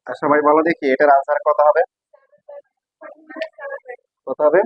আর সবাই বলো দেখি এটার আনসার কত হবে? কত হবে?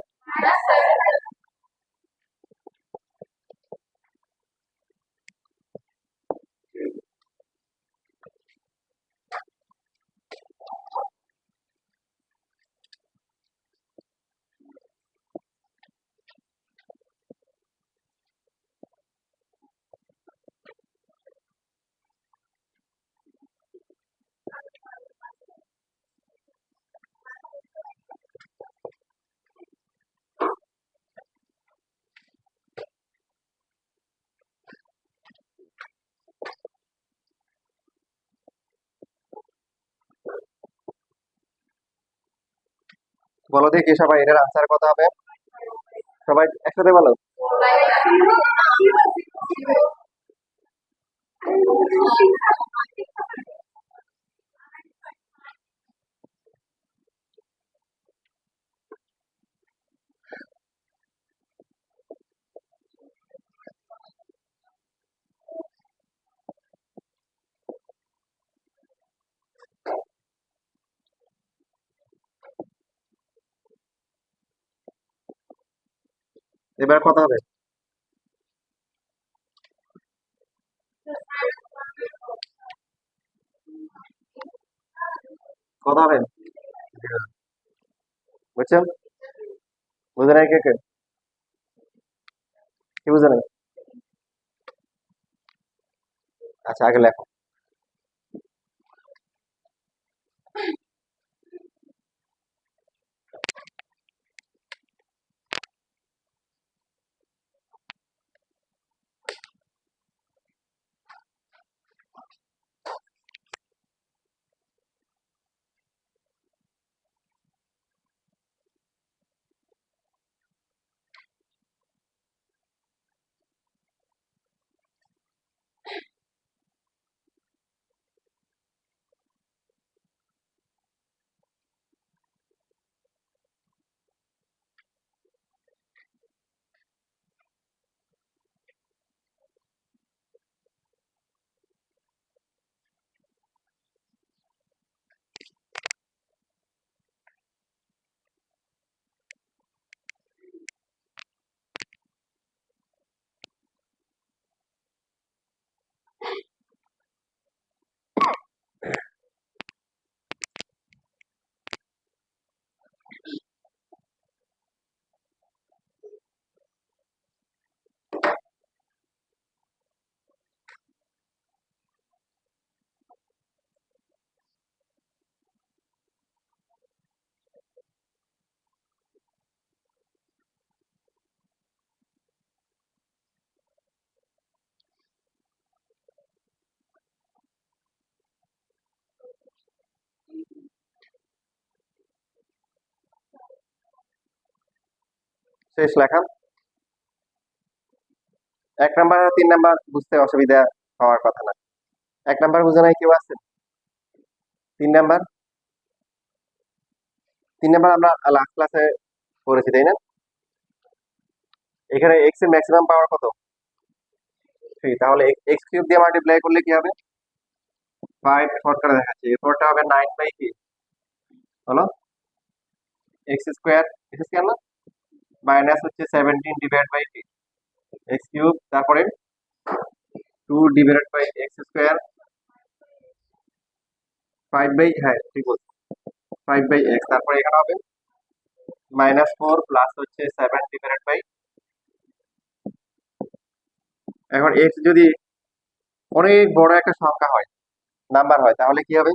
বলো দেখি সবাই এটার আনসার কত হবে? সবাই একসাথে বলো। এবার কত হবে? কত হবে? বুঝছো? বুঝে নাই কে কে? কি বুঝে নাই? আচ্ছা আগে লেখো। শেষ লেখা। 1 নাম্বার আর 3 নাম্বার বুঝতে অসুবিধা হওয়ার কথা না। 1 নাম্বার বুঝে নাই কেউ আছে? 3 নাম্বার? 3 নাম্বার আমরা লাস্ট ক্লাসে পড়েছি তাই না? এখানে এক্স এর ম্যাক্সিমাম পাওয়ার কত? 3। তাহলে এক্স কিউব দিয়ে মাল্টিপ্লাই করলে কি হবে? 5 শর্ট করে দেখাচ্ছি। এরপরটা হবে 9 বাই কি হলো এক্স স্কোয়ার। এক্স স্কোয়ার না, মাইনাস হচ্ছে 17 ডিভাইড বাই কি এক্স কিউব, তারপরে 2 divided by X square 5 by, হ্যাঁ ঠিক বলছি, 5 বাই এক্স। তারপরে এখানে হবে -4 প্লাস হচ্ছে 7 ডিভাইডেড বাই এখন এক্স যদি অনেক বড় একটা সংখ্যা হয়, নাম্বার হয়, তাহলে কি হবে?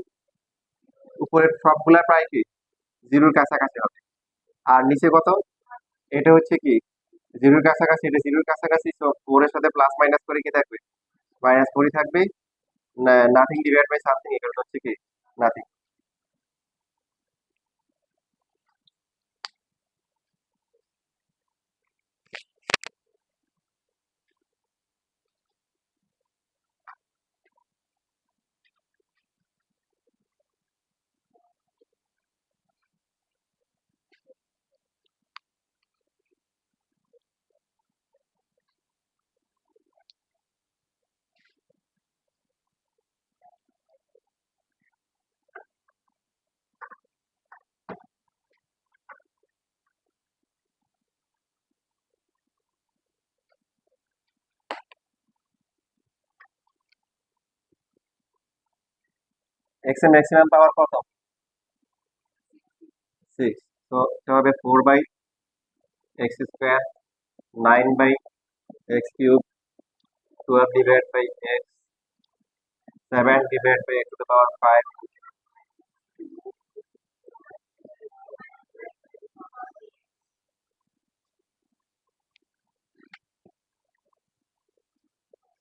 উপরের সবগুলা প্রায় কি জিরোর কাছাকাছি হবে। আর নিচে কত? এটা হচ্ছে কি জিরোর কাছাকাছি, এটা জিরোর কাছাকাছি, তো ফোর এর সাথে প্লাস মাইনাস করে কি থাকবে? মাইনাস ফোরই থাকবে। নাথিং ডিভাইড বাই সামথিং এটা হচ্ছে কি নাথিং। এক্স এর ম্যাক্সিমাম পাওয়ার কত? 6। তো এটা হবে 4/x², 9/x³ 12 divide by X, 7 divide by x⁵,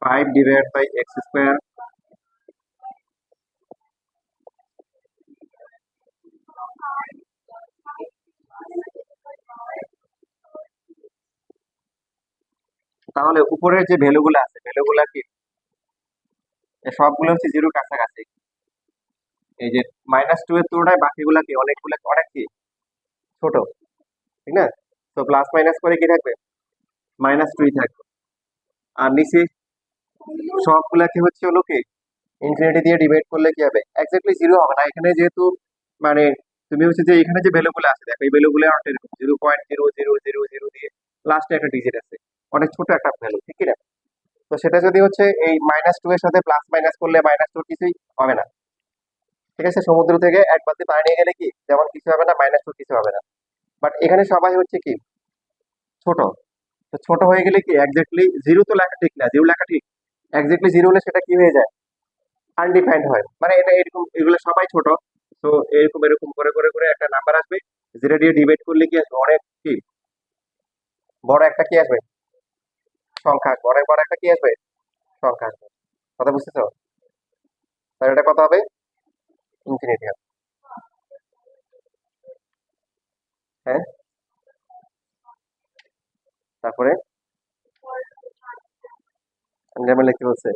5 divide by x², তাহলে উপরের যে ভ্যালুগুলো আছে ভ্যালুগুলা কি সবগুলো হচ্ছে জিরোর কাছাকাছি। এই যে -2 এর তুলনায় বাকিগুলা কি অনেকগুলো অনেক কি ছোট, ঠিক না? তো প্লাস মাইনাস করে কি থাকবে? -2 থাকবে। আর নিচে সবগুলা কি হচ্ছে হলো কি ইনফিনিটি দিয়ে ডিভাইড করলে কি হবে? এক্স্যাক্টলি জিরো হবে না এখানে, যেহেতু মানে তুমি হচ্ছে যে এখানে যে ভ্যালুগুলো আছে দেখো, এই ভ্যালুগুলো এরকম 0.0000 দিয়ে লাস্টে একটা ডিজিট আছে, অনেক ছোট একটা ভ্যালু, ঠিক কি না? তো সেটা যদি হচ্ছে এই -2 এর সাথে প্লাস মাইনাস করলে -2 কিছুই হবে না, ঠিক আছে? সমুদ্র থেকে এক বালতি পানি নিয়ে গেলে কি যেমন কিছু হবে না, -2 কিছু হবে না। বাট এখানে সবাই হচ্ছে কি ছোট। তো ছোট হয়ে গেলে কি এক্স্যাক্টলি জিরো তো লেখা ঠিক না, জিরো লেখা ঠিক, এক্স্যাক্টলি জিরো হলে সেটা কি হয়ে যায়? আনডিফাইন্ড হয়, মানে এটা এরকম, এগুলো সবাই ছোট। তো এরকম এরকম করে করে করে একটা নাম্বার আসবে, যেটা দিয়ে ডিভাইড করলে কি আসবে? অনেক কি বড় একটা কি আসবে? সংখ্যা আসবে, অনেক বড় একটা কি আসবে? সংখ্যা আসবে। কথা বুঝতেছো? তাহলে এটা কত হবে? ইনফিনিটি হবে। হ্যাঁ, তারপরে যেমন লিখতে বলছে।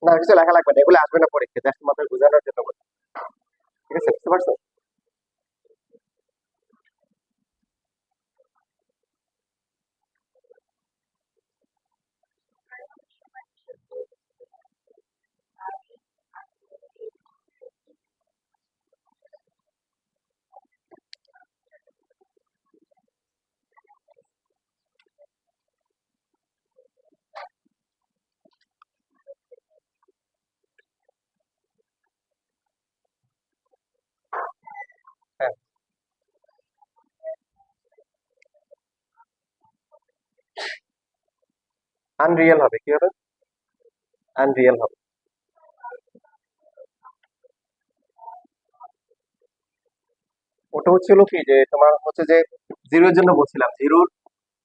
না, কিছু লেখা লাগবে না, এগুলো আসবে না পরীক্ষা, জাস্ট তোমাদের বোঝানোর জন্য বলছি। ঠিক আছে, বুঝতে পারছো? হ্যাঁ, আনরিয়েল হবে, কি হবে? আনরিয়েল হবে। ওটা হচ্ছিল কি যে তোমার হচ্ছে যে জিরোর জন্য বলছিলাম, জিরোর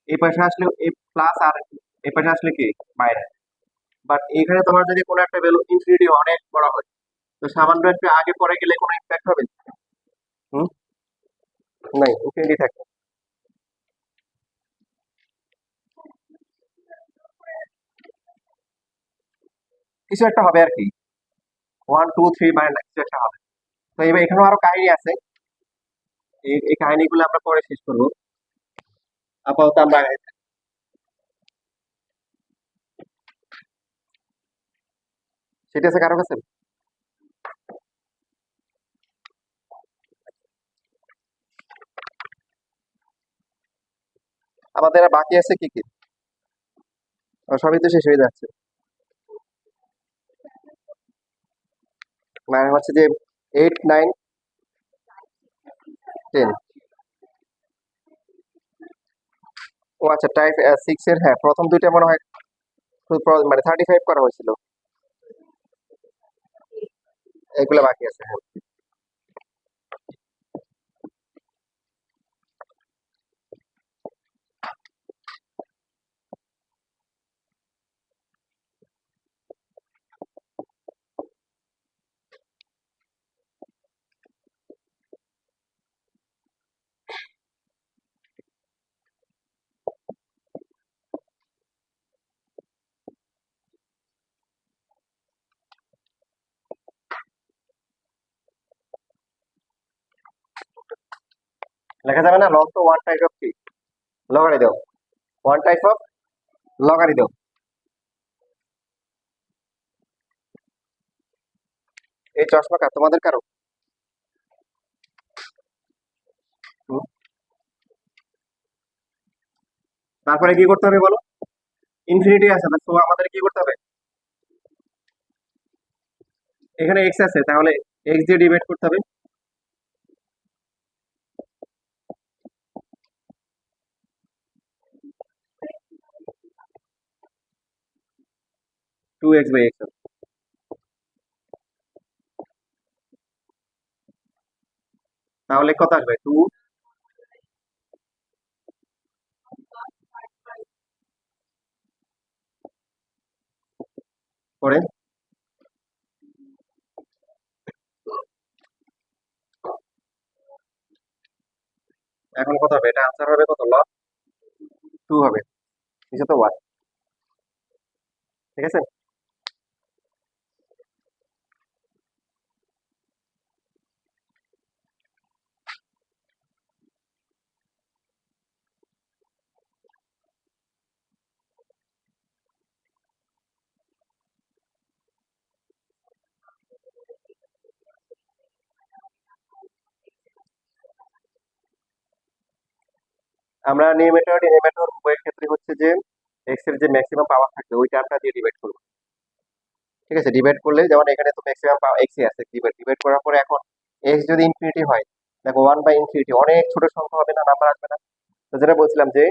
এই পাশে আসলে এই প্লাস, আর এই পাশে আসলে কি মাইনাস। বাট এখানে তোমার যদি কোনো একটা ভ্যালু ইনফিনিটি অনেক বড় হয়, তো সামান্য একটু আগে পরে গেলে কোনো ইম্প্যাক্ট হবে? হুম, নাই, ইনফিনিটি থাকবে। কিছু একটা হবে আর কি, 1 2 3 মানে না, কিছু একটা হবে। তো এবার এখানেও আরো কাহিনী আছে, এই এই কাহিনীগুলো আমরা পরে শেষ করবো। আপাতত আমরা সেটা আছে কারো কাছে? আমাদের আর বাকি আছে কি কি? সবই তো শেষ হয়ে যাচ্ছে। মানে হচ্ছে যে 8, 9, 10। ও আচ্ছা, টাইপ 6 এর, হ্যাঁ প্রথম দুইটা মনে হয় মানে 35 করা হয়েছিল। এগুলো বাকি আছে, হ্যাঁ। লেখা যাবে না, লগ তো ওয়ান টাইপ অফ কি, লগারি দাও, ওয়ান টাইপ অফ লগারি দাও। এই চশমা কার, তোমাদের কারো? হুম। তারপরে কি করতে হবে বলো? ইনফিনিটি আছে, তো আমাদের কি করতে হবে? এখানে এক্স আছে, তাহলে এক্স দিয়ে ডিভাইড করতে হবে। Two X by X. তাহলে কত আসবে? টু করে, এখন কত হবে? এটা আনসার হবে কত? লগ টু হবে, নিচে তো ওয়ান। ঠিক আছে। আমরা নিউমেটর ডিনোমিনেটর উভয়ের ক্ষেত্রে হচ্ছে যে এক্স এর যে ম্যাক্সিমাম পাওয়ার থাকবে ওই টার্মটা দিয়ে ডিভাইড করবো। ঠিক আছে, ডিভাইড করলে যেমন এখানে তো ম্যাক্সিমাম পাওয়ার এক্স আছে, ডিভাইড ডিভাইড করার পরে এখন এক্স যদি ইনফিনিটি হয়, দেখো ওয়ান বাই ইনফিনিটি অনেক ছোট সংখ্যা হবে না, নাম্বার আসবে না? তো যেটা বলছিলাম যে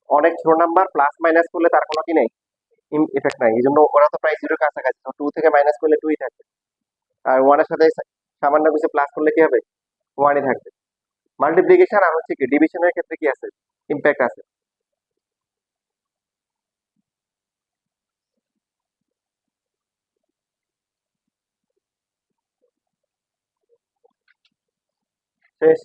অনেক ছোট নাম্বার প্লাস মাইনাস করলে তার কোনো কি নেই, ইফেক্ট নাই, এই জন্য ওরা তো প্রায় জিরোর কাছাকাছি, তো টু থেকে মাইনাস করলে টুই থাকবে। আর ওয়ানের সাথে সামান্য কিছু প্লাস করলে কি হবে? ওয়ানই থাকবে। মাল্টিপ্লিকেশন আর হচ্ছে কি ডিভিশনের ক্ষেত্রে কি আছে, ইম্প্যাক্ট আছে। শেষ।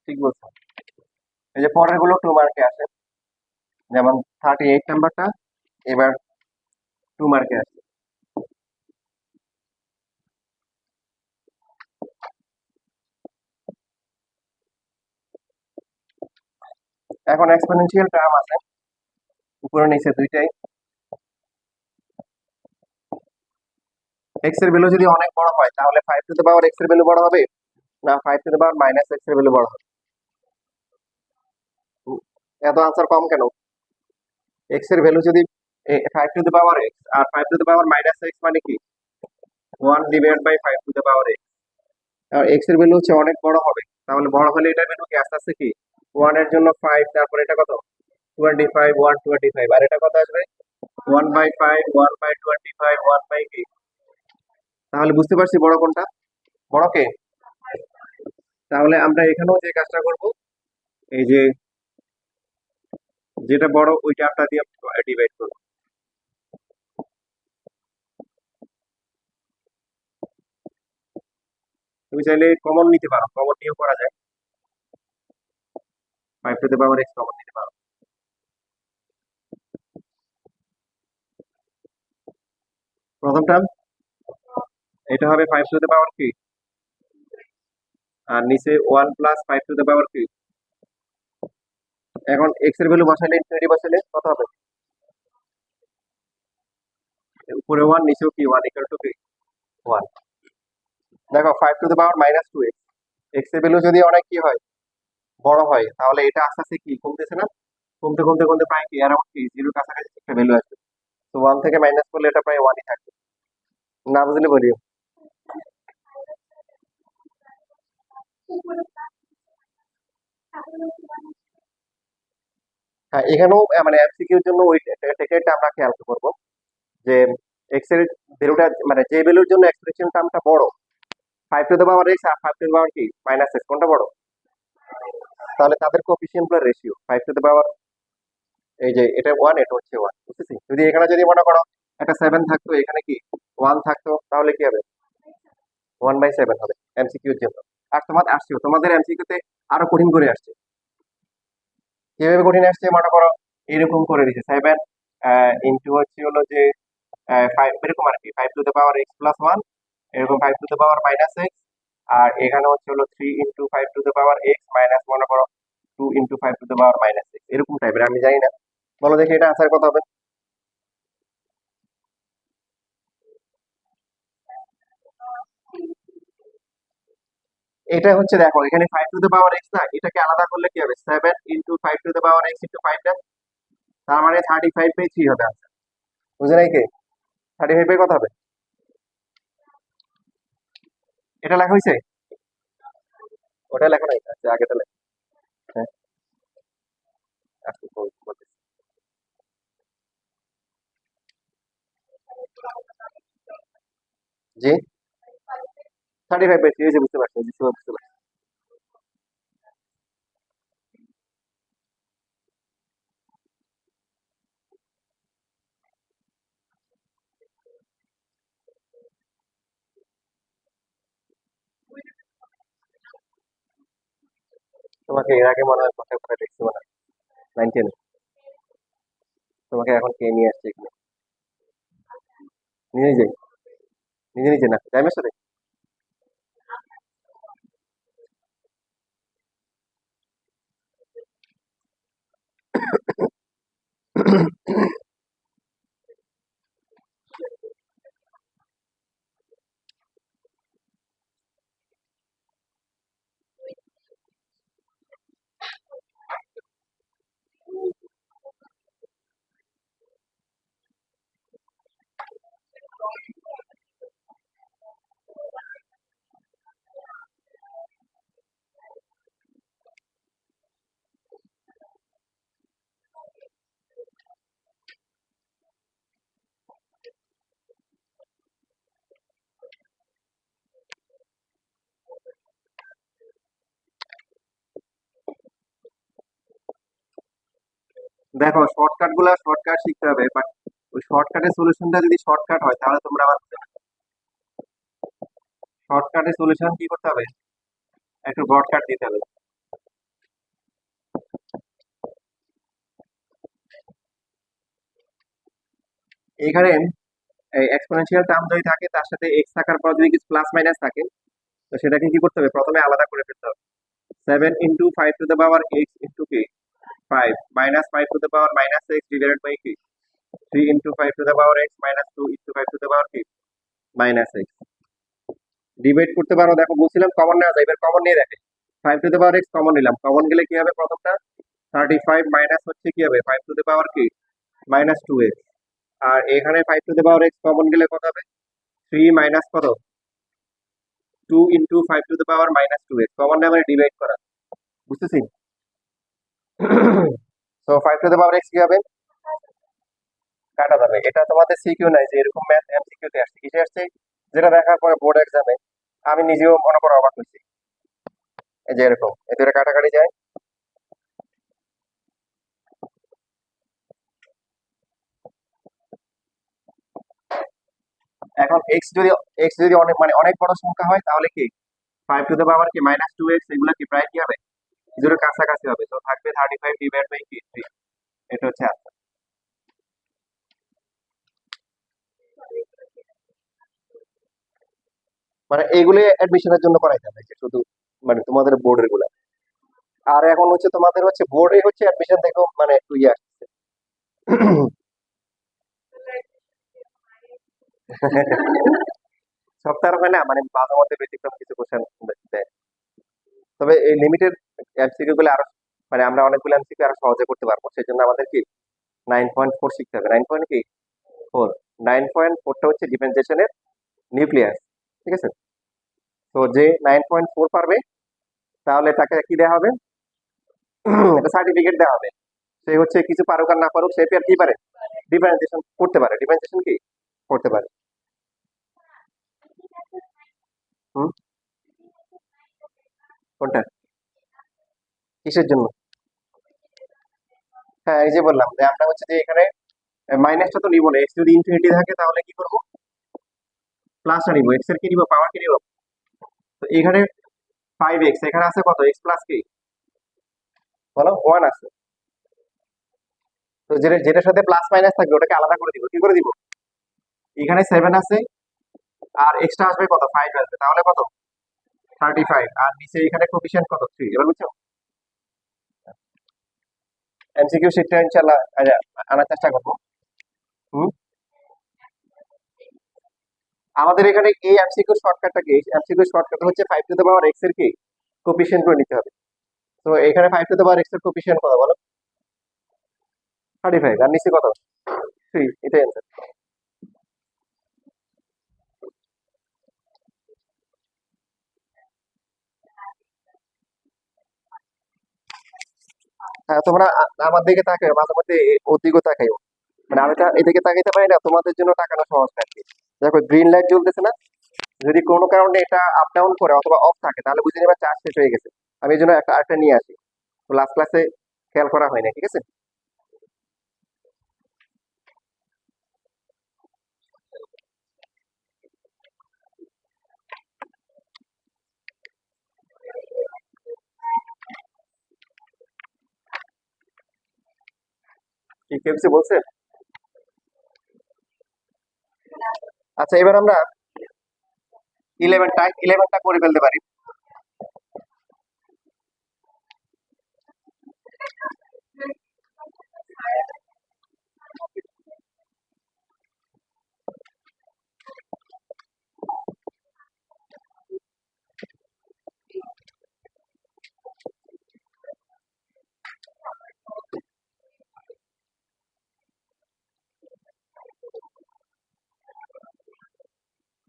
ঠিক বলছো। এই যে পরের গুলো টু মার্কে আসে, যেমন 38 নাম্বারটা এবার টু মার্কে আসে। এখন এক্সপোনেনশিয়াল টার্ম আছে উপরে নিচে দুইটাই। এক্স এর ভ্যালু যদি অনেক বড় হয় তাহলে 5 টু দ্য পাওয়ার এক্স এর ভ্যালু বড় হবে, না 5 to the power minus x এর ভ্যালু বড় হবে? উম, এত আনসার কম কেন? এক্স এর ভ্যালু যদি 5 টু দ্য পাওয়ার এক্স আর 5 to the power minus X মানে কি, one divide by 5 to the power X. আর এক্স এর ভ্যালু হচ্ছে অনেক বড় হবে, তাহলে বড় হলে এটার ভ্যালু কি আস্তে আস্তে কি, ওয়ান এর জন্য 5, তারপর এটা কত, 25, 125, আর এটা কত আসবে, 1/5, 1/25, 1 বাই কি। তাহলে বুঝতে পারছি বড় কোনটা, বড় কে? তাহলে আমরা এখানেও যে কাজটা করব, এই যে যেটা বড় ওই টার্মটা দিয়ে ডিভাইড করব। তুমি চাইলে কমন নিতে পারো, কমন নিয়েও করা যায়। 5 to the power x common নিতে পারো। প্রথম টার্ম এটা হবে 5 টু দ্য পাওয়ার কি, আর নিচে 1 প্লাস 5 টু দ্য পাওয়ার কি। এখন এক্স এর ভ্যালু বসাইলে, ইনফিনিটি বসাইলে কত হবে? উপরে 1 নিচেও কি 1 ইকুয়াল টু কি 1। দেখো 5 to the power minus 2 x, x এর ভ্যালু যদি অনেক কি হয়, বড় হয়, তাহলে এটা আস্তে আস্তে কি কমতেছে না, কমতে কমতে কমতে প্রায় কি অ্যারাউন্ড কি জিরোর কাছাকাছি একটা ভ্যালু আসবে। তো 1 থেকে মাইনাস করলে এটা প্রায় 1ই থাকবে। না বুঝলে বলি। হ্যাঁ, এখানেও মানে এমসিকিউর জন্য ওই টেকনিকটা আমরা খেয়াল করব যে এক্স এর ভ্যালুটা মানে যে ভ্যালুর জন্য এক্সপ্রেশন টার্মটা বড়, 5 টু দ্য পাওয়ার এক্স আর 5 টু দ্য পাওয়ার কি মাইনাস এক্স, কোনটা বড়? তাহলে তাদের কোএফিসিয়েন্ট গুলোর রেশিও 5 টু দ্য পাওয়ার, এই যে এটা 1, এটা হচ্ছে 1, বুঝতেছি। যদি এখানে যদি মনে করো একটা 7 থাকতো, এখানে কি 1 থাকতো, তাহলে কি হবে? 1/7 হবে এমসিকিউর জন্য। আর তোমাদের আসছে, তোমাদের এমসিকিউ তে আরো কঠিন করে আসছে। কিভাবে কঠিন আসছে মনে করো, এরকম করে দিচ্ছে 7 ইন্টু হচ্ছে হলো যে 5 এরকম আর কি, 5 to the power x plus 1, এরকম 5 to the power minus x, আর এখানে হচ্ছে হলো 3 into 5 to the power x minus মনে করো 2 into 5 to the power minus x, এরকম টাইপের। আমি জানি না, বলো দেখি এটা আনসার কত হবে। এটা হচ্ছে দেখো এখানে 5 টু দ্য পাওয়ার এক্স না, এটাকে আলাদা করলে কি হবে, 7 into 5 to the power X into 5 না, তার মানে 35/3 হবে আনসার। বুঝে নাই কে? 35 কত হবে? এটা লেখা হয়েছে? ওটা লেখা নাই, আচ্ছা আগেটা লেখা। হ্যাঁ, আচ্ছা, বলতেছি। জি, 35/3, এই যে বুঝতে পারছি, বুঝতে পারছি। তোমাকে এর আগে মনে হয় কোথায় কোথায় দেখছি মনে হয়, 9-10। তোমাকে এখন কে নিয়ে আসছে এখানে? নিজে নিজে, নিজে নিজে না টাইমের সাথে। দেখো শর্টকাট শিখতে হবে, বাট ওই শর্টকাটের সলিউশনটা যদি শর্টকাট হয় তাহলে তোমরা আবার শর্টকাটের সলিউশন কি করতে হবে, একটু ব্রডকাট দিতে হবে। এখানে এই এক্সপোনেনশিয়াল টার্ম যদি থাকে, তার সাথে এক্স থাকার পর যদি কিছু প্লাস মাইনাস থাকে, তো সেটাকে কি করতে হবে, প্রথমে আলাদা করে ফেলতে হবে। 7 into 5 to the power X into কি 5 minus 5 to the power minus X divided by কি 3 into 5 to the power x minus 2 into 5 to the power কি মাইনাস এক্স। ডিভাইড করতে পারো, দেখো বলছিলাম কমন নেওয়া যায়, এবার কমন নিয়ে দেখে 5 to the power x common নিলাম, কমন গেলে কি হবে, প্রথমটা 35 মাইনাস হচ্ছে কি হবে 5 টু দ্য পাওয়ার কি মাইনাস 2 এক্স, আর এখানে 5 to the power x common গেলে কত হবে, 3 মাইনাস কত 2 into 5 to the power minus 2 x, common নেওয়া মানে ডিভাইড করা, বুঝতেছি। তো 5 টু দ্য পাওয়ার এক্স কি হবে, কাটা যাবে। এটা তোমাদের সিকিউ নাই যে এরকম ম্যাথ এমসিকিউ তে আসছে, কিসে আসছে, যেটা দেখার পরে বোর্ড এক্সামে আমি নিজেও মনে করো অবাক হয়েছি। এই যে এরকম এই দুটো কাটাকাটি যায়। এখন এক্স যদি অনেক মানে অনেক বড় সংখ্যা হয়, তাহলে কি 5 টু দ্য পাওয়ার কি মাইনাস 2 এক্স, এগুলো কি প্রায় কি হবে জিরোর কাছাকাছি হবে, তো থাকবে 35 ডিভাইড বাই কি 3। এটা হচ্ছে answer। মানে এইগুলো অ্যাডমিশনের জন্য করাইতে হবে, যে শুধু মানে তোমাদের বোর্ডের গুলা। আর এখন হচ্ছে তোমাদের হচ্ছে বোর্ডে হচ্ছে অ্যাডমিশন দেখো মানে একটু ইয়ে আসছে। সপ্তাহ হয় না, মানে মাঝে মধ্যে ব্যতিক্রম কিছু কোশ্চেন দেয়। তবে এই লিমিটেড এমসিকিউ গুলো আরো, মানে আমরা অনেকগুলো এমসিকিউ আরো সহজে করতে পারবো, সেই জন্য আমাদের কি 9.4 শিখতে হবে। 9.4, 9.4টা হচ্ছে ডিফারেন্সিয়েশনের নিউক্লিয়াস, ঠিক আছে? তো যে 9.4 পারবে তাহলে তাকে কি দেওয়া হবে, একটা সার্টিফিকেট দেওয়া হবে। সে হচ্ছে কিছু পারুক আর না পারুক, সে আর কি পারে, ডিফারেন্সিয়েশন করতে পারে। ডিফারেন্সিয়েশন কি করতে পারে। হুম, কোনটা, কিসের জন্য? হ্যাঁ, এই যে বললাম যে আমরা হচ্ছে যে এখানে মাইনাসটা তো নিব না, এক্স যদি ইনফিনিটি থাকে তাহলে কি করব, প্লাসটা নিব, এক্স এর কি নিব, পাওয়ার কি নিব। তো এখানে 5x, এখানে আছে কত, এক্স প্লাস কি, বলো 1 আছে। তো যেটা যেটার সাথে প্লাস মাইনাস থাকবে ওটাকে আলাদা করে দিব, কি করে দিব, এখানে 7 আছে আর এক্সট্রা আসবে কত, 5 আসবে, তাহলে কত, 35। আর নিচে এখানে কোফিশিয়েন্ট কত, 3। এবার বুঝছো, এমসিকিউ শিটটা ইনশাআল্লাহ আনার চেষ্টা করবো। হুম, আমাদের এখানে এই এমসিকিউ শর্টকাটটা কি, এমসিকিউ শর্টকাট হচ্ছে 5 টু দ্য পাওয়ার এক্স এর কি কোফিশিয়েন্ট করে নিতে হবে। তো এখানে 5 টু দ্য পাওয়ার এক্স এর কোফিশিয়েন্ট কত বলো, 35, আর নিচে কত, 3। এটাই অ্যান্সার। হ্যাঁ, তোমরা আমার দিকে তাকাও, মাঝে মধ্যে ওর দিকেও তাকাইও। মানে আমি এদিকে তাকাইতে পারি না, তোমাদের জন্য তাকানো সহজ আর কি। দেখো গ্রিন লাইট জ্বলতেছে না, যদি কোনো কারণে এটা আপ ডাউন করে অথবা অফ থাকে তাহলে বুঝে নেবা চার্জ শেষ হয়ে গেছে। আমি এই জন্য একটা আরেকটা নিয়ে আসি, তো লাস্ট ক্লাসে খেয়াল করা হয় না, ঠিক আছে? কি কেউ কিছু বলছে? আচ্ছা, এবার আমরা 11টা করে ফেলতে পারি।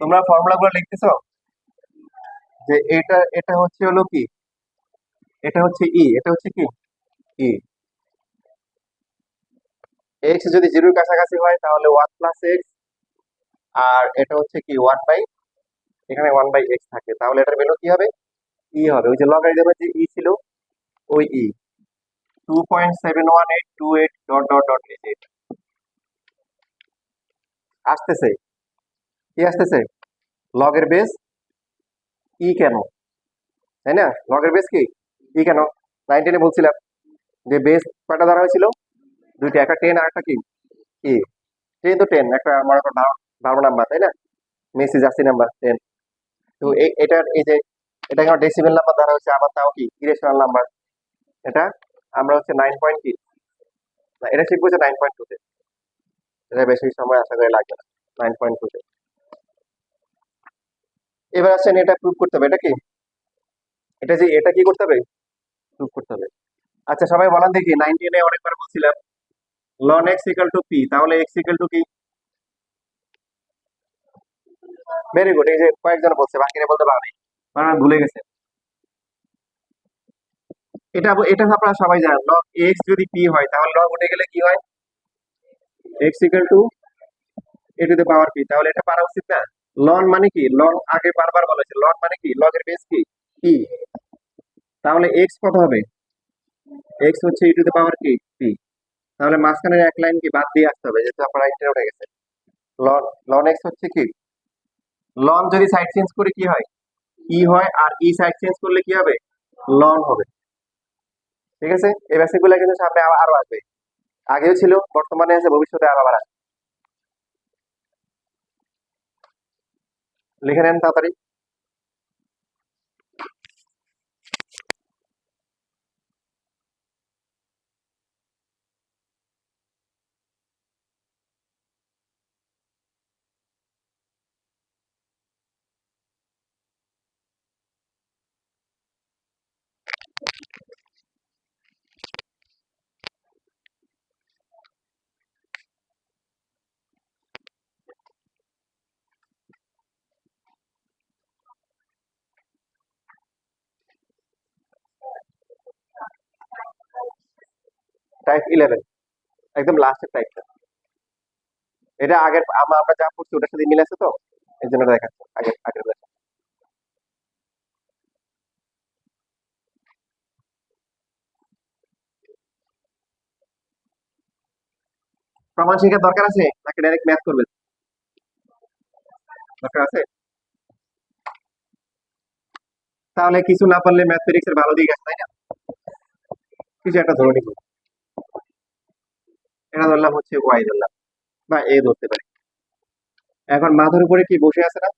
তোমরা ফর্মুলা গুলো লিখতেছো, যে এটা এটা হচ্ছে হলো কি, এটা হচ্ছে ই, এটা হচ্ছে কি ই। এক্স যদি জিরোর কাছাকাছি হয় তাহলে 1 প্লাস এক্স, আর এটা হচ্ছে কি 1 বাই, এখানে 1 বাই এক্স থাকে, তাহলে এটার ভ্যালু কি হবে, ই হবে। ওই যে লগারিদমের যে ই ছিল, ওই ই 2.71828 ডট ডট ডট আসতেছে, কি আসতেছে, লগের বেস ই কেন, তাই না? লগের বেস কি ই কেন, 9-10 বলছিলাম যে বেস কয়টা ধরা হয়েছিল, দুইটা, একটা 10 আর একটা কি ই। 10 তো 10 একটা মনে করো ধারো নাম্বার, তাই না, মেসি জার্সি নাম্বার 10। তো এটার এই যে এটা এখানে ডেসিমেল নাম্বার ধরা হয়েছে, আবার তাও কি ইরেশনাল নাম্বার। এটা আমরা হচ্ছে 9 পয়েন্ট কি, না এটা শিখবো হচ্ছে 9.2-তে, এটা বেশি সময় আশা করি লাগবে না, 9.2-তে। এবার আসছেন এটা প্রুভ করতে হবে, এটা কি, এটা যে এটা কি করতে হবে, প্রুভ করতে হবে। আচ্ছা সবাই বলেন দেখি, 19-এ অনেকবার বলছিলাম ln x equal to P, তাহলে x ইকুয়াল টু কি, ভেরি গুড, এই যে কয়েকজন বলছে, বাকিরা বলতে পারে নাই, কারণ ভুলে গেছে। এটা আপনারা সবাই জানেন, ln x যদি p হয় তাহলে ln উঠে গেলে কি হয়, x equal to A two the power p, তাহলে এটা পারা উচিত না। লন মানে কি, লন আগে বারবার বলা হয়েছে, লন মানে কি, লগের বেস কি পি, তাহলে এক্স কত হবে, এক্স হচ্ছে ই টু দ্য পাওয়ার কি পি। তাহলে মাঝখানের এক লাইন কি বাদ দিয়ে আসতে হবে, যেহেতু আপনার রাইটে উঠে গেছে। লন লন এক্স হচ্ছে কি, লন যদি সাইড চেঞ্জ করে কি হয়, ই হয়, আর ই সাইড চেঞ্জ করলে কি হবে, লন হবে। ঠিক আছে, এই বেসিক গুলো কিন্তু সামনে আরো আসবে, আগেও ছিল, বর্তমানে আছে, ভবিষ্যতে আরো আবার আসবে। লিখে নেন তাড়াতাড়ি। টাইপ 11, একদম লাস্টের টাইপটা। এটা আগের আমরা যা পড়ছি ওটার সাথে মিল আছে তো, এই জন্য দেখাচ্ছে আগের আগের version। প্রমাণ শিক্ষার দরকার আছে নাকি ডাইরেক্ট ম্যাথ করবেন? দরকার আছে। তাহলে কিছু না পারলে ম্যাথমেটিক্স এর ভালো দিক আছে, তাই না? কিছু একটা ধরে নিব, এটা ধরলাম হচ্ছে ওয়াই ধরলাম, বা এ ধরতে পারি। এখন মাথার উপরে কি বসে আছে না,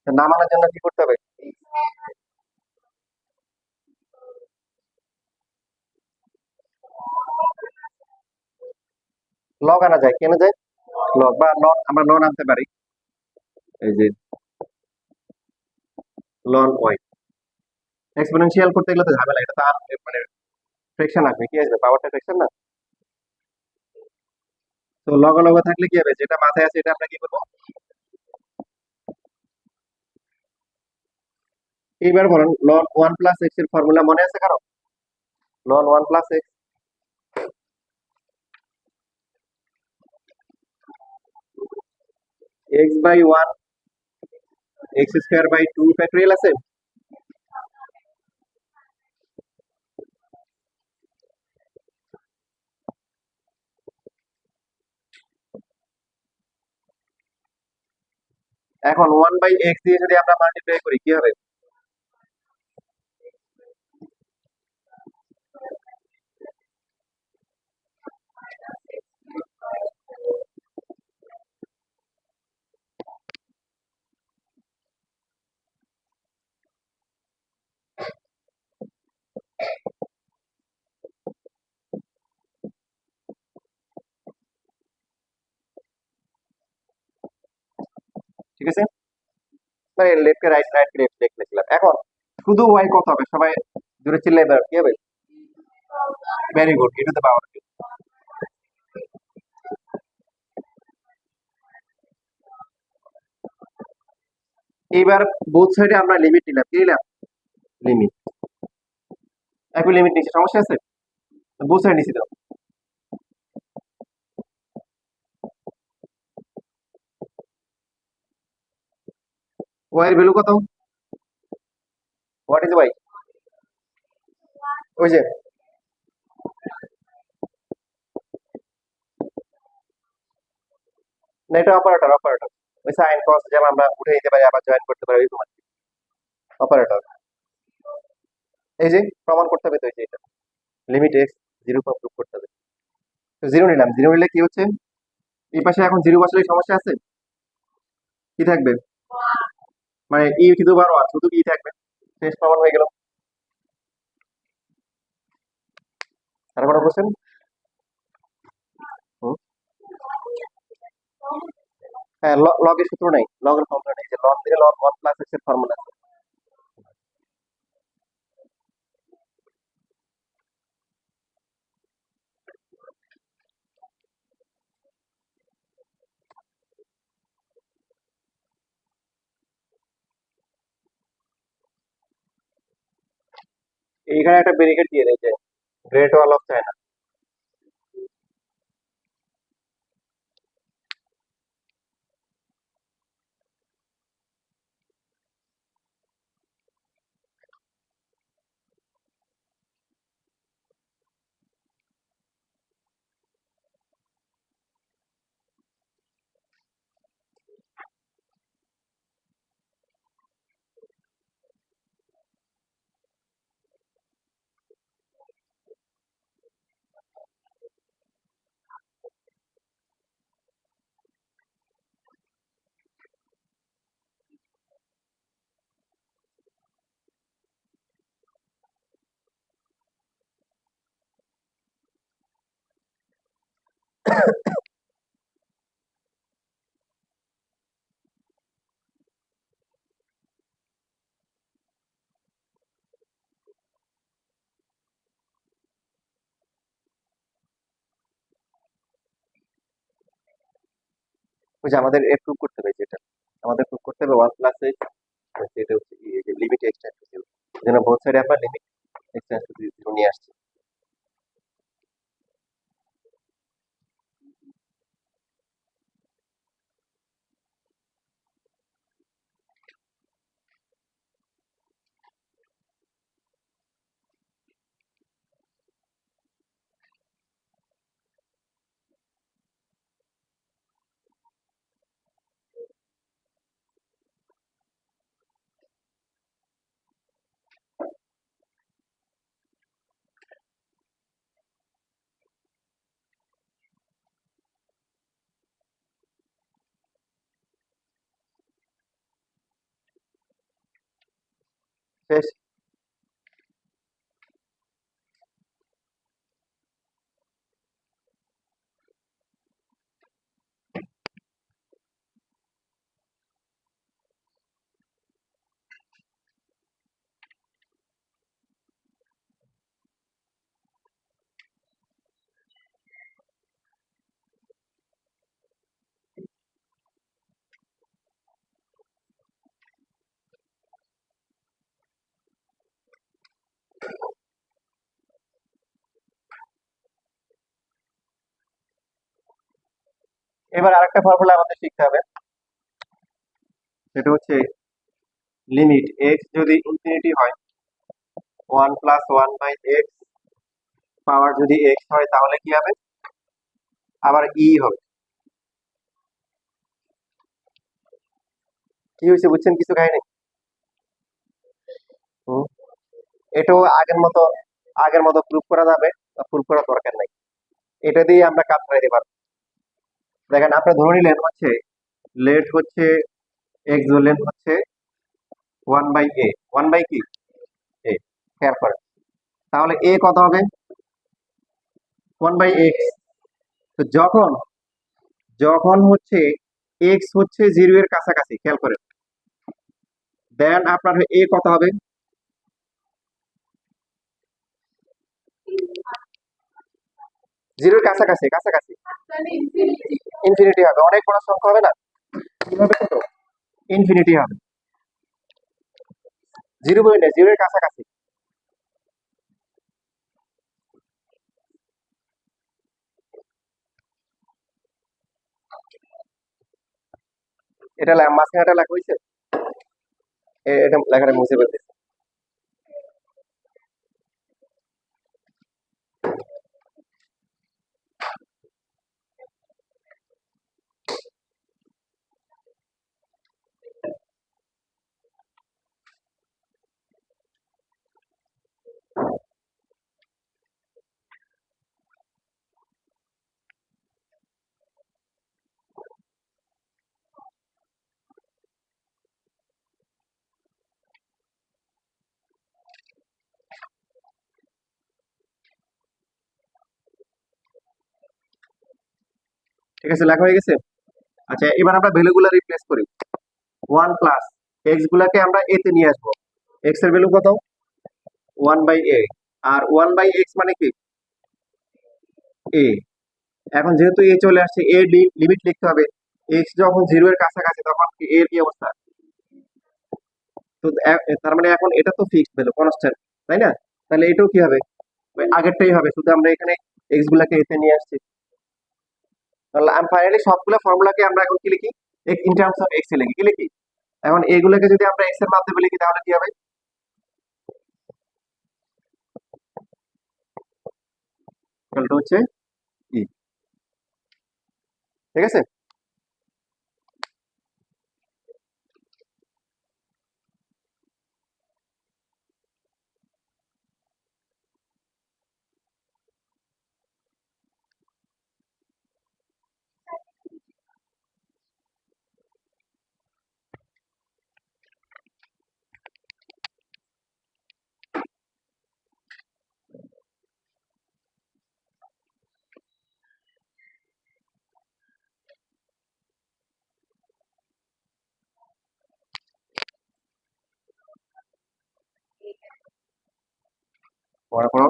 তা নামানোর জন্য কি করতে হবে? লগ আনা যায়, কেন যায়? লগ বা লন, আমরা লন আনতে পারি, এই যে লন ওয়াই। এক্সপোনেনশিয়াল করতে গেলে তো ঝামেলা, এটা তো মানে ফ্রিকশন আসবে, কি আসবে, পাওয়ারটা ফ্রিকশন না। তো লগ লগ থাকলে কি হবে, যেটা মাথায় আছে এটা আমরা কি করবো? এইবার বলেন, লন ওয়ান প্লাস এক্স এর ফর্মুলা মনে আছে কারো? Ln one plus X, X by one X square by two factorial আছে। এখন ওয়ান বাই এক্স দিয়ে যদি আমরা মাল্টিপ্লাই করি কি হবে? ঠিক আছে, মানে লেফট কে রাইট, রাইট কে লেফট লিখলাম। এখন শুধু ওয়াই কত হবে, সবাই জোরে চিল্লাই এবার কি হবে? ভেরি গুড, এটাতে পাওয়ার। এইবার বোথ সাইডে আমরা লিমিট নিলাম, কি নিলাম? লিমিট, একই লিমিট নিচ্ছে, সমস্যা আছে? বোথ সাইড নিছি তো। ওয়াই এর ভ্যালু কত? What is Y? ওই যে না, এটা অপারেটর, অপারেটর। ওই সাইন কস যেমন আমরা উঠে নিতে পারি, আবার জয়েন করতে পারি, ওইরকম অপারেটর। এই যে প্রমাণ করতে হবে তো, এই যে এটা লিমিট এক্স জিরো প্রুভ করতে হবে। তো জিরো নিলাম, জিরো নিলে কি হচ্ছে, এই পাশে এখন জিরো বসালে সমস্যা আছে? কি থাকবে? মানে ই কিন্তু বারো আর শুধু ই থাকবে, শেষ প্রমাণ হয়ে গেল। আর কোনো কোশ্চেন? হ্যাঁ, লগের সূত্র নেই, লগের ফর্মুলা নেই, যে লগ দিলে লগ ওয়ান প্লাস এক্স এর ফর্মুলা। এইখানে একটা ব্যারিকেড দিয়ে দেয় যে গ্রেট ওয়াল অফ চায়না। ওই যে আমাদের প্রুভ করতে হবে যেটা আমাদের প্রুভ করতে হবে ওয়ান প্লাস এটা হচ্ছে লিমিট এক্সটেন্ড টু জিরো, যেন বোথ সাইডে আমরা লিমিট এক্সটেন্ড টু জিরো নিয়ে আসছি। শেষ। এবার আরেকটা ফর্মুলা আমাদের শিখতে হবে, সেটা হচ্ছে লিমিট এক্স যদি ইনফিনিটি হয়, one plus one by x power যদি এক্স হয় তাহলে কি হবে, আবার হবে। কি হয়েছে বুঝছেন কিছু কাহিনী? হুম, এটাও আগের মতো প্রুভ করা যাবে, প্রুভ করার দরকার নাই, এটা দিয়ে আমরা কাজ করে দিতে পারবো। দেখেন আপনি ধরে নিলেন হচ্ছে লেট হচ্ছে এক্স ধরলেন হচ্ছে ওয়ান বাই ওয়ান বাই কি এ, খেয়াল করেন তাহলে কত হবে, ওয়ান বাই এক্স। তো যখন যখন হচ্ছে এক্স হচ্ছে জিরো এর কাছাকাছি, খেয়াল করেন, দেন আপনার কত হবে, জিরোর কাছাকাছি কাছাকাছি ইনফিনিটি হবে, অনেক বড় সংখ্যা হবে না, কি হবে কত, ইনফিনিটি হবে, জিরো বই না, জিরোর কাছাকাছি। এটা মাঝখানেটা লেখা হয়েছে, এটা লেখাটা মুছে ফেলতে। ঠিক আছে, লেখা হয়ে গেছে। আচ্ছা এবার আমরা ভ্যালুগুলো রিপ্লেস করি, ওয়ান প্লাস এক্স গুলাকে আমরা তে নিয়ে আসবো, এক্স এর ভ্যালু কত, ওয়ান বাই আর ওয়ান বাই এক্স মানে কি এ। এখন যেহেতু চলে আসছে, লিমিট লিখতে হবে, এক্স যখন জিরো এর কাছাকাছি তখন এর কি অবস্থা, তো তার মানে এখন এটা তো ফিক্সড ভ্যালু কনস্ট্যান্ট, তাই না, তাহলে এটাও কি হবে, ওই আগেরটাই হবে, শুধু আমরা এখানে এক্স গুলাকে এতে নিয়ে আসছি। তাহলে আমি ফাইনালি সবগুলো ফর্মুলাকে আমরা এখন কি লিখি, ইন টার্মস অফ এক্স এ লিখি, কি লিখি, এখন এগুলোকে যদি আমরা এক্স এর মাধ্যমে লিখি তাহলে কি হবে, তাহলে হচ্ছে ই, ঠিক আছে। মনে করো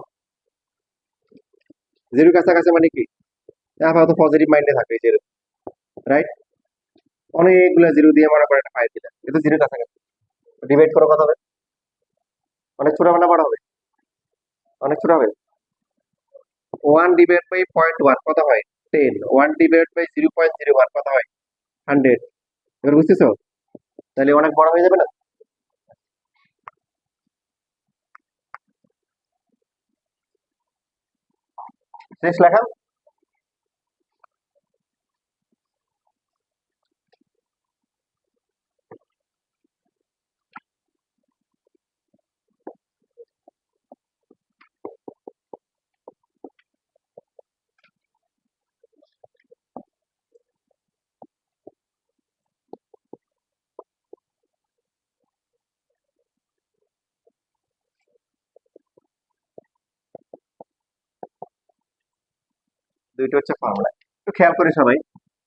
জিরো কাছাকাছি মানে কি, আপাতত পজিটিভ মাইন্ডে থাকবে যে, রাইট, অনেকগুলো জিরো দিয়ে মনে করে একটা 5 দিলাম, এটা জিরো কাছাকাছি। ডিভাইড করো কত হবে? অনেক ছোট হবে না বড় হবে? অনেক ছোট হবে। 1 ডিভাইড বাই 0.1 কত হয়? 10। 1 ডিভাইড বাই 0.01 কত হয়? 100। এবার বুঝতেছো? তাহলে অনেক বড় হয়ে যাবে না? শেষ লেখা। দুইটা হচ্ছে ফর্মুলা, একটু খেয়াল করি সবাই।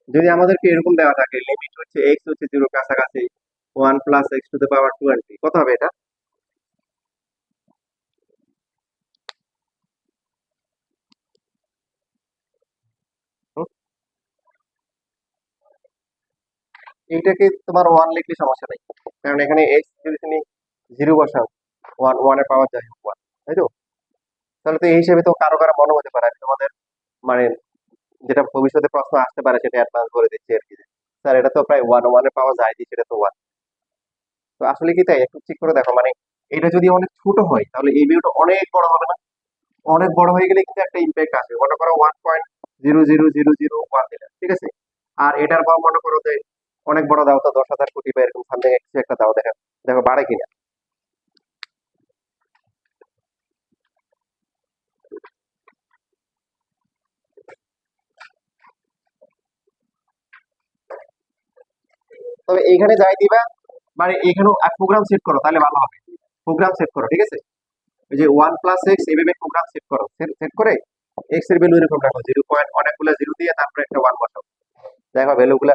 যদি আমাদেরকে এরকম দেওয়া থাকে লিমিট হচ্ছে এক্স হচ্ছে জিরো কাছাকাছি 1 প্লাস এক্স টু দ্য পাওয়ার 20, কত হবে এটা? হুম? এইটাকে তোমার 1 লিখলে সমস্যা নেই, কারণ এখানে এক্স যদি তুমি জিরো বসাও, 1 এর পাওয়ার যাই হোক 1, তাই তো? তাহলে তো এই হিসেবে তো কারো কারো মনে হতে পারে আমি তোমাদের মানে যেটা ভবিষ্যতে প্রশ্ন আসতে পারে সেটা অ্যাডভান্স করে দিচ্ছি আর কি। স্যার এটা তো প্রায় 1 এর পাওয়ার যায় দিচ্ছে, এটা তো 1। তো আসলে কি তাই? একটু চেক করে দেখো, মানে এটা যদি অনেক ছোট হয় তাহলে এই ভিউটা অনেক বড় হবে না? অনেক বড় হয়ে গেলে কিন্তু একটা ইম্প্যাক্ট আসবে। মনে করো 1.00001 দিলে, ঠিক আছে? আর এটার পর মনে করো যে অনেক বড় দাও, তো 10,000 কোটি বা এরকম সামনে কিছু একটা দাও, দেখেন দেখো বাড়ে কিনা। তবে এইখানে যাই দিবা, মানে এখানেও প্রোগ্রাম সেট করো তাহলে ভালো হবে। প্রোগ্রাম সেট করো, ঠিক আছে? ওই যে 1 প্লাস এক্স এভাবে প্রোগ্রাম সেট করো, সেট করে এক্স এর ভ্যালু এরকম রাখো 0. অনেকগুলো জিরো দিয়ে তারপরে একটা 1 বসাও, দেখো ভ্যালু গুলা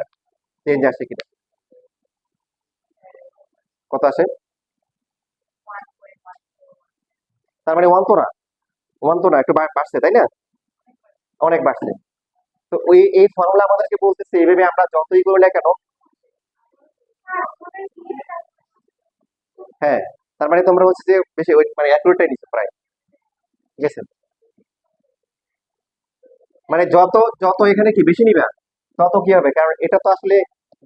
চেঞ্জ আসে কিনা। কত আসে? তার মানে 1 তো না, 1 তো না, একটু বাড়ছে তাই না? অনেক বাড়ছে। তো ওই এই ফর্মুলা আমাদেরকে বলতেছে এইভাবে আমরা যতই করি না কেন। হ্যাঁ, তার মানে তোমরা হচ্ছে যে বেশি মানে অ্যাকুরেটটাই নিচ্ছ প্রায়, ঠিক আছে? মানে যত যত এখানে কি বেশি নিবা তত কি হবে, কারণ এটা তো আসলে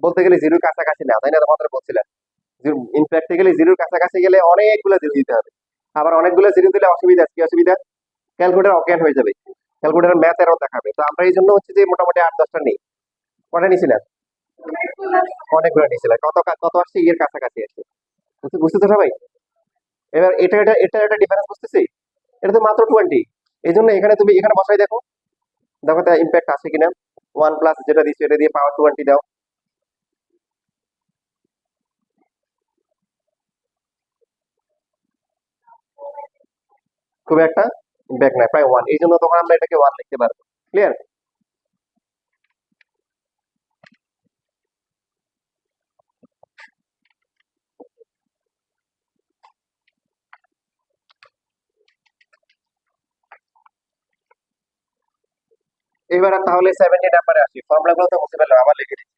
বলতে গেলে জিরোর কাছাকাছি না, তাই না? তোমাদের বলছিলাম ইনপ্র্যাকটিক্যালি জিরোর কাছাকাছি গেলে অনেকগুলো জিরো দিতে হবে। আবার অনেকগুলো জিরো দিলে অসুবিধা, কি অসুবিধা? ক্যালকুলেটর অজ্ঞান হয়ে যাবে, ক্যালকুলেটর ম্যাথ এরর দেখাবে। তো আমরা এই জন্য হচ্ছে যে মোটামুটি 8-10টা নেই। কটা নিয়েছিলাম? অনেকগুলো নিয়েছিলাম। কত কত আসছে? এর কাছাকাছি আসছে। বুঝতে তো সবাই? এবার এটা একটা ডিফারেন্স বুঝতেছি। এটা তো মাত্র 20। এই জন্য এখানে তুমি এখানে বসাই দেখো, দেখো তা ইম্প্যাক্ট আছে কিনা। 1 প্লাস যেটা দিচ্ছে এটা দিয়ে পাওয়ার 20 দাও, খুব একটা ইম্প্যাক্ট নাই, প্রায় 1। এই জন্য তখন আমরা এটাকে 1 লিখতে পারবো। ক্লিয়ার? এবার তাহলে 70 নাম্বারে আসি। ফর্মুলা গুলো তো বুঝতে পারলাম, আবার লিখে দিচ্ছি।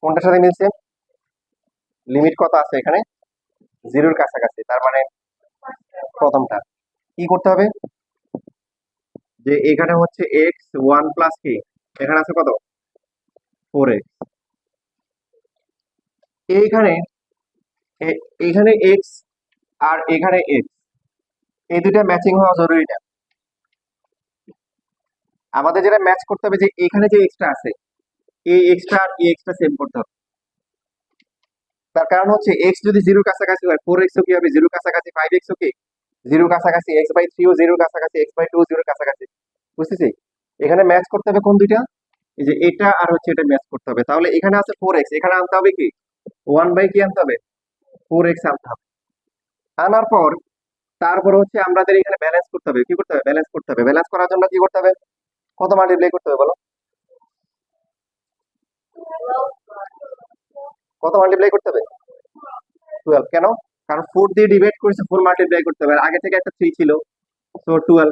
কোনটার সাথে মিলছে? লিমিট কত আছে এখানে? জিরোর কাছাকাছি, তার মানে প্রথমটা। কি করতে হবে? যে এখানে হচ্ছে এক্স 1 প্লাস কি, এখানে আছে কত? 4x। এইখানে এইখানে এক্স আর এখানে এক্স, এই দুইটা ম্যাচিং হওয়া জরুরি না। আমাদের যেটা ম্যাচ করতে হবে যে এখানে যে এক্সট্রা আছে এই এক্সট্রা আর এই এক্সট্রা সেম করতে হবে। তার কারণ হচ্ছে এক্স যদি জিরোর কাছাকাছি হয় 4x ও কি হবে জিরোর কাছাকাছি, 5x ও কি জিরোর কাছাকাছি, x/3 ও জিরোর কাছাকাছি, x/2 জিরোর কাছাকাছি। বুঝতেছি? এখানে ম্যাচ করতে হবে কোন দুইটা? এই যে এটা আর হচ্ছে এটা ম্যাচ করতে হবে। তাহলে এখানে আছে 4x, এখানে আনতে হবে কি 1 বাই কি আনতে হবে 4x আনতে হবে। আনার পর তারপর হচ্ছে আমাদের এখানে ব্যালেন্স করতে হবে। কি করতে হবে? ব্যালেন্স করতে হবে। ব্যালেন্স করার জন্য কি করতে হবে? কত মাল্টিপ্লাই করতে হবে বলো? কত মাল্টিপ্লাই করতে হবে? 12। কেন? কারণ 4 দিয়ে ডিভাইড করেছে, 4 মাল্টিপ্লাই করতে হবে। আর আগে থেকে একটা 3 ছিল, সো 12।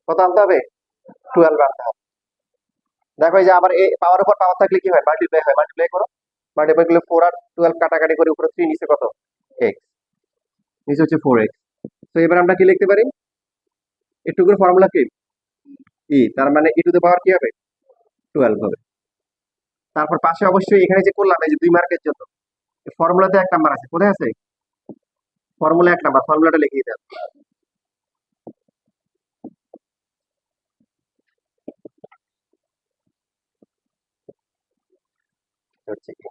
কত আনতে হবে? 12 আনতে হবে। দেখো এই যে আবার এই পাওয়ার উপর পাওয়ার থাকলে কি হয়? মাল্টিপ্লাই হয়। মাল্টিপ্লাই করো। মাল্টিপ্লাই করলে 4 আর 12 কাটাকাটি করে উপরে 3, নিচে কত? x। নিচে হচ্ছে 4x। তো এবার আমরা কি লিখতে পারি? এটুকুর ফর্মুলা কি? তার মানে টু দ্য পাওয়ার কি হবে? 12 হবে। তারপর পাশে অবশ্যই এখানে যে করলাম এই যে 2 মার্কের জন্য ফর্মুলাতে 1 নাম্বার আছে। কোথায় আছে? ফর্মুলা 1 নাম্বার, ফর্মুলাটা লিখিয়ে দেন। হচ্ছে কি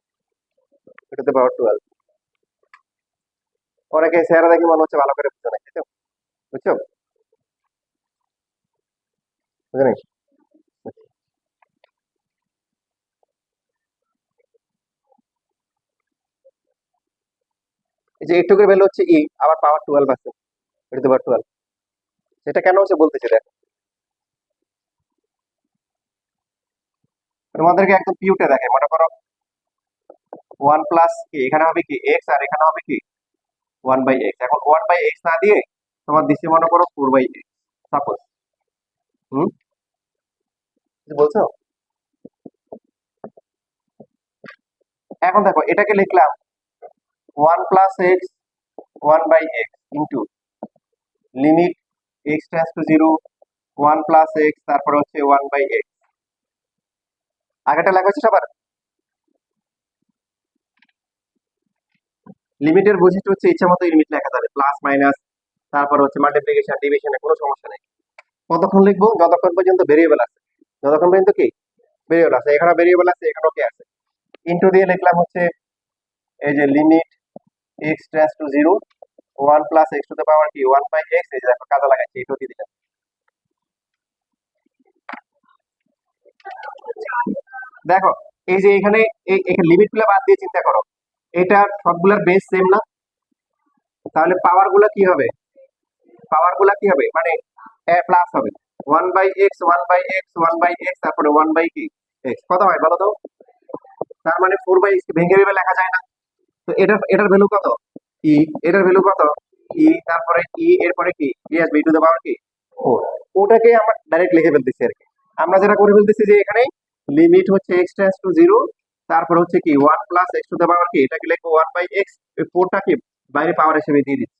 টু দ্য পাওয়ার 12। অনেকে চেহারা দেখে মনে হচ্ছে ভালো করে বুঝতে নাই, তাই তো? বুঝছো? বুঝে নাই? এই যে এইটুকুর ভ্যালু হচ্ছে আবার পাওয়ার 12 আছে, টু দ্য পাওয়ার 12। সেটা কেন হচ্ছে বলতেছি দেখো। তোমাদেরকে একদম পিউটা দেখে, মনে করো 1 প্লাস কি এখানে হবে কি এক্স, আর এখানে হবে কি 1 বাই এক্স। এখন 1 বাই এক্স না দিয়ে তোমার দিচ্ছে মনে করো 4 বাই এক্স সাপোজ। হুম, কিছু বলছো? এখন দেখো এটাকে লিখলাম 1 plus X 1 by X into limit X tends to 0 1 plus X তারপর হচ্ছে 1 বাই এক্স। আগেটা লেখা হচ্ছে সবার? লিমিটের বৈশিষ্ট্য হচ্ছে ইচ্ছা মতো লিমিট লেখা যাবে, প্লাস মাইনাস, তারপর হচ্ছে মাল্টিপ্লিকেশন ডিভিশনে কোনো সমস্যা নেই। কতক্ষণ লিখবো? যতক্ষণ পর্যন্ত ভেরিয়েবল আছে। যতক্ষণ পর্যন্ত কি ভেরিয়েবল আছে, এখানে ভেরিয়েবল আছে, এখানেও কি আছে। ইন্টু দিয়ে লিখলাম হচ্ছে এই যে limit X tends to 0 1 plus X to the power কি 1 বাই এক্স। এই যে দেখো কাজে লাগাচ্ছি, এটাও দিয়ে দিলাম। দেখো এই যে এখানে এখানে লিমিট গুলো বাদ দিয়ে চিন্তা করো, এটা সবগুলোর বেস সেম না? তাহলে পাওয়ার গুলা কি হবে? পাওয়ার গুলা কি হবে মানে প্লাস হবে। 1 by X 1 by X 1 by X তারপরে 1 বাই কি এক্স, কত হয় বলো তো? তার মানে 4 বাই এক্স ভেঙে ভেবে লেখা যায় না? তো এটার ভ্যালু কত? ই। এটার ভ্যালু কত? তারপরে এরপরে কি আসবে টু দ্য পাওয়ার কি 4। ওটাকে আমরা ডাইরেক্ট লিখে ফেলতেছি আর কি। আমরা যেটা করে ফেলতেছি যে এখানে লিমিট হচ্ছে এক্স টেন্ডস টু 0, তারপর হচ্ছে কি 1 plus X to the power কি এটাকে লিখবো 1 বাই এক্স, এই 4টা কি বাইরে পাওয়ার হিসেবে দিয়ে দিচ্ছি।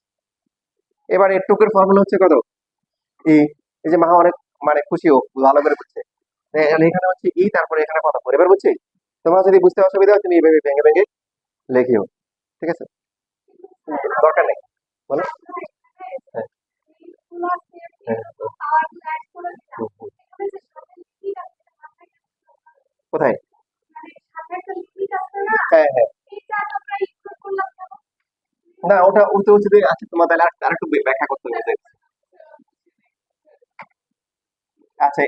এবার এর টুকের ফর্মুলা হচ্ছে কত? ই। এই যে মা অনেক মানে খুশি, ও ভালো করে বুঝছে। এখানে হচ্ছে তারপরে এখানে কত 4। এবার বুঝছি? তোমার যদি বুঝতে অসুবিধা হয় তুমি এইভাবে ভেঙে ভেঙে লেখিও, ঠিক আছে? দরকার নেই, বলো। হ্যাঁ, হ্যাঁ, হুম, হুম। কোথায়? হ্যাঁ, হ্যাঁ। না, ওটা ওটা হচ্ছে যে আচ্ছা তোমার তাহলে আরেকটু ব্যাখ্যা করতে হবে। আচ্ছা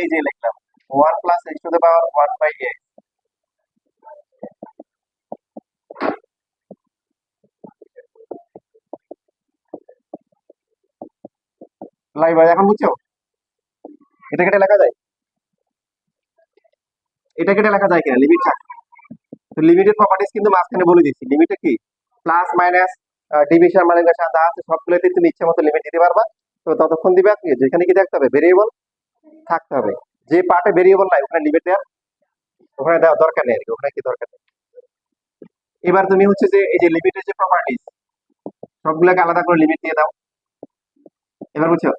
এই যে লিখলাম 1 plus X to the power 1 by X. Live এখন বুঝছো? এটা কেটে লেখা যায়? এটা কেটে লেখা যায় কিনা লিমিট থাকে? তো লিমিটের প্রপার্টিজ কিন্তু মাঝখানে বলে দিচ্ছি। লিমিটে কি প্লাস মাইনাস ডিভিশন মানে যা আছে সবগুলোতে তুমি ইচ্ছা মতো লিমিট দিতে পারবা। তো ততক্ষণ দিবে কি যেখানে কি থাকতে হবে ভেরিয়েবল থাকতে হবে। যে পার্টে ভেরিয়েবল নাই ওখানে লিমিট দেওয়ার ওখানে দেওয়ার দরকার নেই আর কি, ওখানে কি দরকার নেই। এবার তুমি হচ্ছে যে এই যে লিমিটের যে প্রপার্টিজ সবগুলোকে আলাদা করে লিমিট দিয়ে দাও। এবার বুঝছো?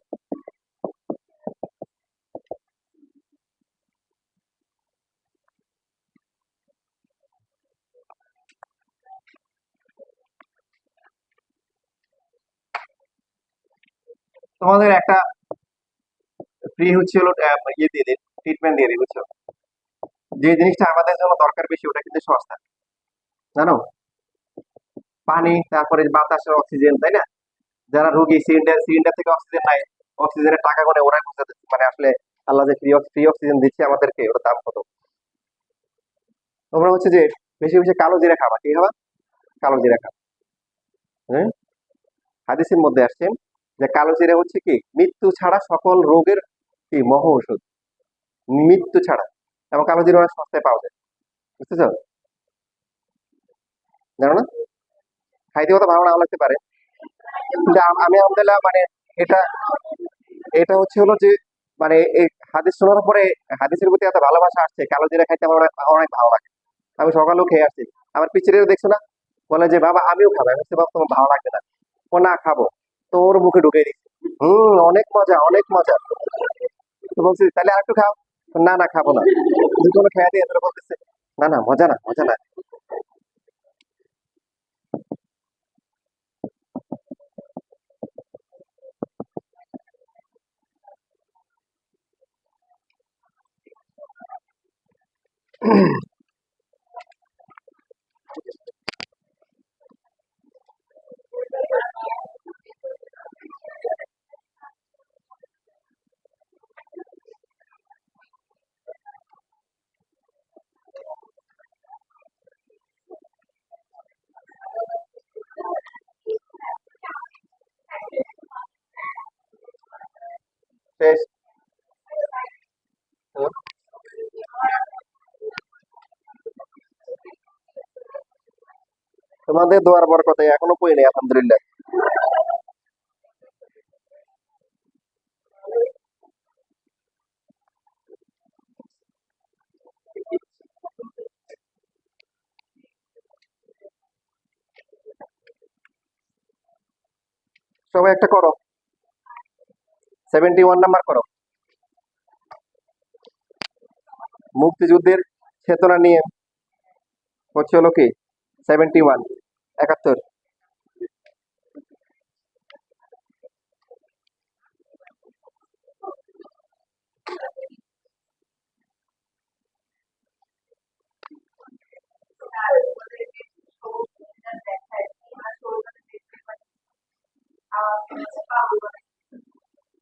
তোমাদের একটা ফ্রি হচ্ছে হলো ইয়ে দিয়ে দিন, ট্রিটমেন্ট দিয়ে দিই, বুঝছো? যে জিনিসটা আমাদের জন্য দরকার বেশি ওটা কিন্তু সস্তা, জানো? পানি, তারপরে বাতাসের অক্সিজেন, তাই না? যারা রোগী সিলিন্ডার সিলিন্ডার থেকে অক্সিজেন নাই, অক্সিজেনের টাকা গুনে ওরা মানে আসলে আল্লাহ যে ফ্রি অক্সিজেন দিচ্ছে আমাদেরকে, ওটার দাম কত? তোমরা হচ্ছে যে বেশি বেশি কালো জিরা খাবা। কি খাবা? কালো জিরা খাবা। হ্যাঁ, হাদিসের মধ্যে আসছেন যে কালো জিরা হচ্ছে কি মৃত্যু ছাড়া সকল রোগের কি মহ ঔষধ, মৃত্যু ছাড়া। এবং কালো জিরা অনেক সস্তায় পাওয়া যায়, বুঝতেছো? জানো না? খাইতে কত ভালো নাও লাগতে পারে, কিন্তু আমি আলহামদুলিল্লাহ মানে এটা এটা হচ্ছে হলো যে মানে এই হাদিস শোনার পরে হাদিসের প্রতি এত ভালোবাসা আসছে, কালো জিরা খাইতে আমার অনেক অনেক ভালো লাগে। আমি সকালেও খেয়ে আসছি। আমার পিছিয়ে দেখছো না, বলে যে বাবা আমিও খাবো। আমি বলছি, বাবা তোমার ভালো লাগবে না। ও না খাবো, তো ওর মুখে ঢুকে দিচ্ছি। অনেক মজা, অনেক মজা। তো বলছি তাহলে আর একটু খাও। না না খাবো না। যদি কোনো খেয়ে দিয়ে এদের বলতেছে না না মজা না, মজা না। শেষ। হুম, তোমাদের দোয়ার বরকতে এখনো পড়ি নাই আলহামদুলিল্লাহ। সবাই একটা করো, 71 নাম্বার করো। মুক্তিযুদ্ধের চেতনা নিয়ে হচ্ছে হলো কি 71, 71।